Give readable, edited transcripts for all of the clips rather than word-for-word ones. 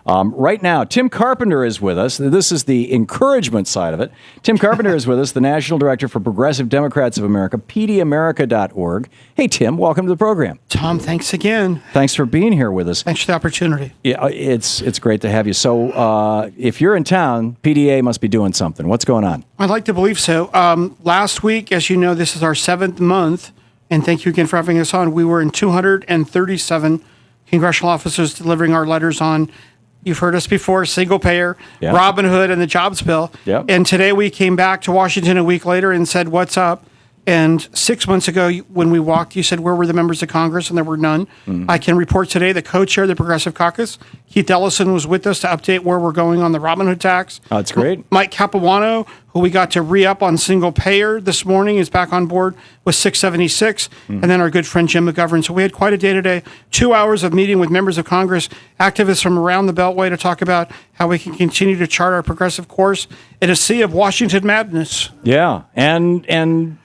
Right now, Tim Carpenter is with us. This is the encouragement side of it. Tim Carpenter is with us, the National Director for Progressive Democrats of America, pdamerica.org. Hey, Tim, welcome to the program. Tom, thanks again. Thanks for being here with us. Thanks for the opportunity. Yeah, it's great to have you. So if you're in town, PDA must be doing something. What's going on? I'd like to believe so. Last week, as you know, this is our 7th month, and thank you again for having us on. We were in 237 congressional offices delivering our letters on, you've heard us before, single payer, Yeah. Robin Hood, and the jobs bill. Yep. And today we came back to Washington a week later and said, what's up? And 6 months ago, when we walked, you said, where were the members of Congress? And there were none. I can report today the co-chair of the Progressive Caucus, Keith Ellison, was with us to update where we're going on the Robin Hood tax. Oh, that's great. Mike Capuano, who we got to re-up on single payer this morning, is back on board with 676. And then our good friend Jim McGovern. So we had quite a day today. 2 hours of meeting with members of Congress, activists from around the Beltway to talk about how we can continue to chart our progressive course in a sea of Washington madness. Yeah, and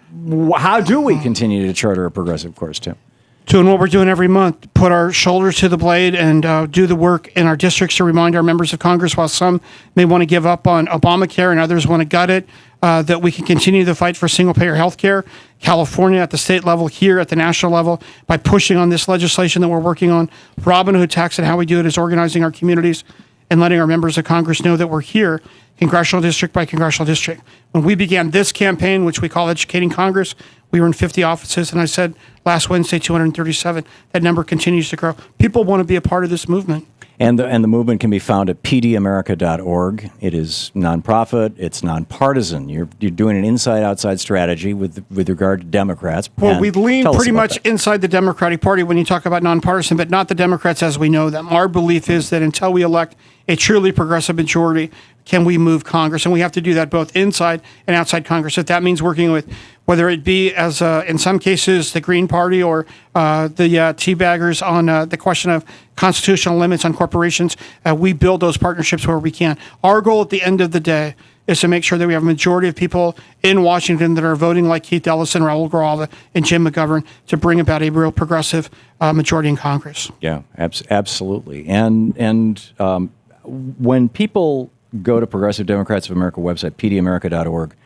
how do we continue to charter a progressive course, Tim? Doing what we're doing every month, put our shoulders to the blade and do the work in our districts to remind our members of Congress, while some may want to give up on Obamacare and others want to gut it, that we can continue the fight for single-payer health care. California at the state level, here at the national level, by pushing on this legislation that we're working on. Robin Hood tax, and how we do it is organizing our communities and letting our members of Congress know that we're here, congressional district by congressional district. When we began this campaign, which we call Educating Congress, we were in 50 offices, and I said last Wednesday, 237. That number continues to grow. People want to be a part of this movement. And the movement can be found at pdamerica.org. It is nonprofit. It's nonpartisan. You're doing an inside-outside strategy with regard to Democrats. Well, we lean pretty much that. inside the Democratic Party when you talk about nonpartisan, but not the Democrats as we know them. Our belief is that until we elect a truly progressive majority, can we move Congress? And we have to do that both inside and outside Congress. If that means working with, whether it be as in some cases the Green Party or the teabaggers on the question of constitutional limits on corporations, we build those partnerships where we can. Our goal at the end of the day is to make sure that we have a majority of people in Washington that are voting like Keith Ellison, Raul Grijalva, and Jim McGovern to bring about a real progressive majority in Congress. Yeah, absolutely. And when people go to Progressive Democrats of America website, pdamerica.org,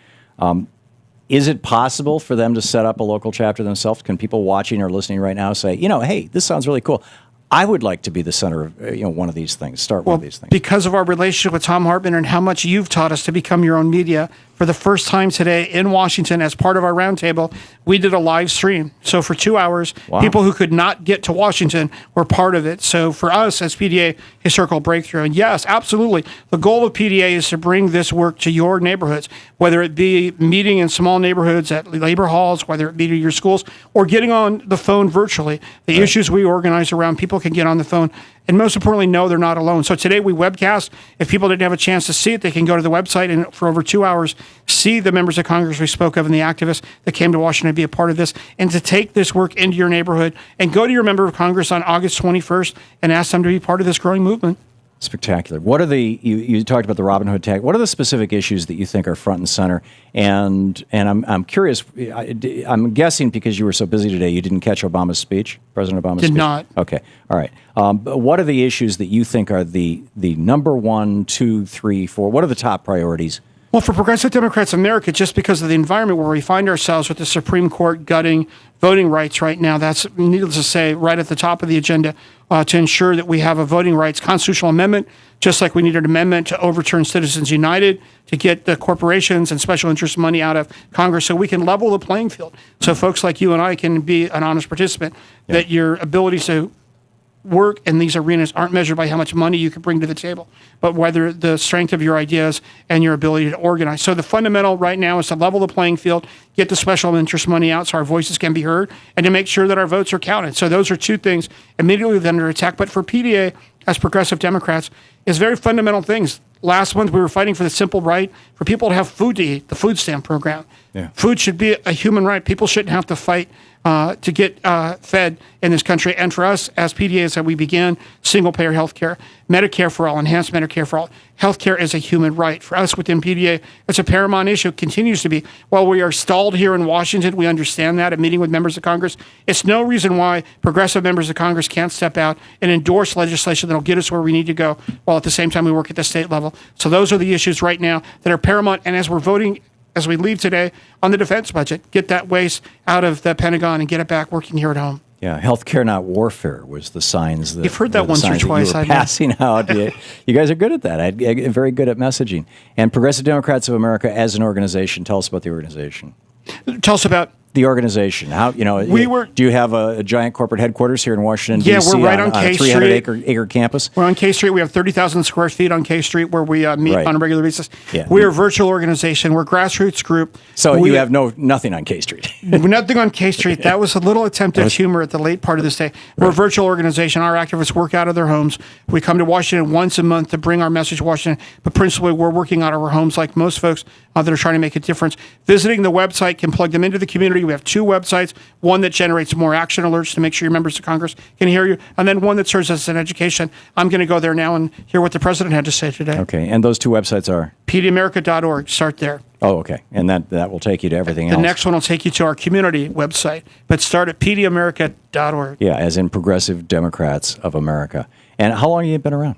is it possible for them to set up a local chapter themselves? Can people watching or listening right now say, hey, this sounds really cool. I would like to be the center of one of these things, one of these things. Because of our relationship with Thom Hartmann and how much you've taught us to become your own media, for the first time today in Washington, as part of our roundtable, we did a live stream. So for 2 hours, people who could not get to Washington were part of it. So for us as PDA, historical breakthrough. And yes, absolutely, the goal of PDA is to bring this work to your neighborhoods, whether it be meeting in small neighborhoods at labor halls, whether it be to your schools, or getting on the phone virtually. The issues we organize around, people can get on the phone, and most importantly, know they're not alone. So today we webcast. If people didn't have a chance to see it, they can go to the website and for over 2 hours see the members of Congress we spoke of and the activists that came to Washington to be a part of this, and to take this work into your neighborhood and go to your member of Congress on August 21st and ask them to be part of this growing movement. Spectacular. What are you talked about the Robin Hood tax. What are the specific issues that you think are front and center? And I'm curious, I'm guessing because you were so busy today, you didn't catch Obama's speech, President Obama's speech? Did not. Okay. All right. But what are the issues that you think are the number 1, 2, 3, 4? What are the top priorities? Well, for Progressive Democrats of America, just because of the environment where we find ourselves with the Supreme Court gutting voting rights right now, that's, needless to say, right at the top of the agenda to ensure that we have a voting rights constitutional amendment, just like we need an amendment to overturn Citizens United to get the corporations and special interest money out of Congress so we can level the playing field. So folks like you and I can be an honest participant, that your ability to work in these arenas aren't measured by how much money you can bring to the table, but whether the strength of your ideas and your ability to organize. So the fundamental right now is to level the playing field, get the special interest money out so our voices can be heard, and to make sure that our votes are counted. So those are two things immediately under attack. But for PDA, as Progressive Democrats, is very fundamental things. Last month, we were fighting for the simple right for people to have food to eat, the food stamp program. Yeah. Food should be a human right. People shouldn't have to fight to get fed in this country. And for us, as PDAs, that we began single-payer health care. Medicare for all, enhanced Medicare for all. Healthcare is a human right. For us within PDA, it's a paramount issue. It continues to be. While we are stalled here in Washington, we understand that, at meeting with members of Congress. It's no reason why progressive members of Congress can't step out and endorse legislation that will get us where we need to go, while at the same time we work at the state level. So those are the issues right now that are paramount. And as we're voting, as we leave today on the defense budget, get that waste out of the Pentagon and get it back working here at home. Yeah, healthcare, not warfare, was the signs that you've heard that once or twice. You were passing out. You guys are good at that. I'm very good at messaging. And Progressive Democrats of America, as an organization, tell us about the organization. Tell us about the organization. How do you have a giant corporate headquarters here in Washington, D.C. Yeah, we're right on K Street. 300-acre campus. We're on K Street. We have 30,000 square feet on K Street where we meet on a regular basis. Yeah. We're a virtual organization. We're a grassroots group. So you have nothing on K Street. Nothing on K Street. That was a little attempt at humor at the late part of this day. We're a virtual organization. Our activists work out of their homes. We come to Washington once a month to bring our message to Washington, but principally we're working out of our homes like most folks that are trying to make a difference. Visiting the website can plug them into the community. We have two websites. One that generates more action alerts to make sure your members of Congress can hear you, and then one that serves as an education. I'm going to go there now and hear what the president had to say today. Okay, and those two websites are? PDAmerica.org. Start there. Oh, okay. And that will take you to everything else. The next one will take you to our community website, but start at PDAmerica.org. Yeah, as in Progressive Democrats of America. And how long have you been around?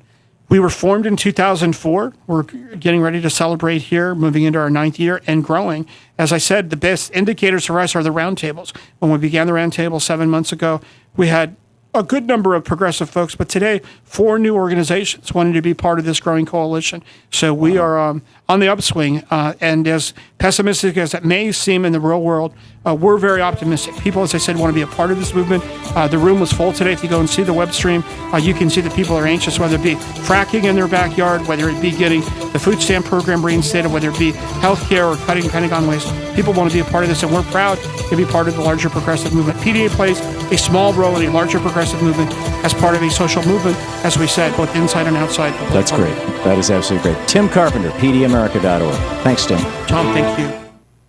We were formed in 2004. We're getting ready to celebrate here, moving into our 9th year and growing. As I said, the best indicators for us are the roundtables. When we began the roundtable 7 months ago, we had a good number of progressive folks, but today 4 new organizations wanting to be part of this growing coalition. So we are on the upswing, and as pessimistic as it may seem in the real world, we're very optimistic. People, as I said, want to be a part of this movement. The room was full today. If you go and see the web stream, you can see that people are anxious, whether it be fracking in their backyard, whether it be getting the food stamp program reinstated, whether it be health care or cutting Pentagon waste. People want to be a part of this, and we're proud to be part of the larger progressive movement. PDA plays a small role in a larger progressive movement as part of a social movement, as we said, both inside and outside. That's great. That is absolutely great. Tim Carpenter, PDAmerica.org. Thanks, Tim. Tom, thank you.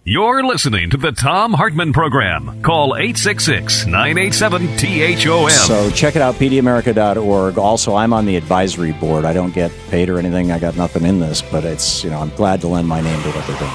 You're listening to the Thom Hartmann Program. Call 866-987-THOM. So check it out, PDAmerica.org. Also, I'm on the advisory board. I don't get paid or anything. I got nothing in this, but it's, I'm glad to lend my name to what they're doing.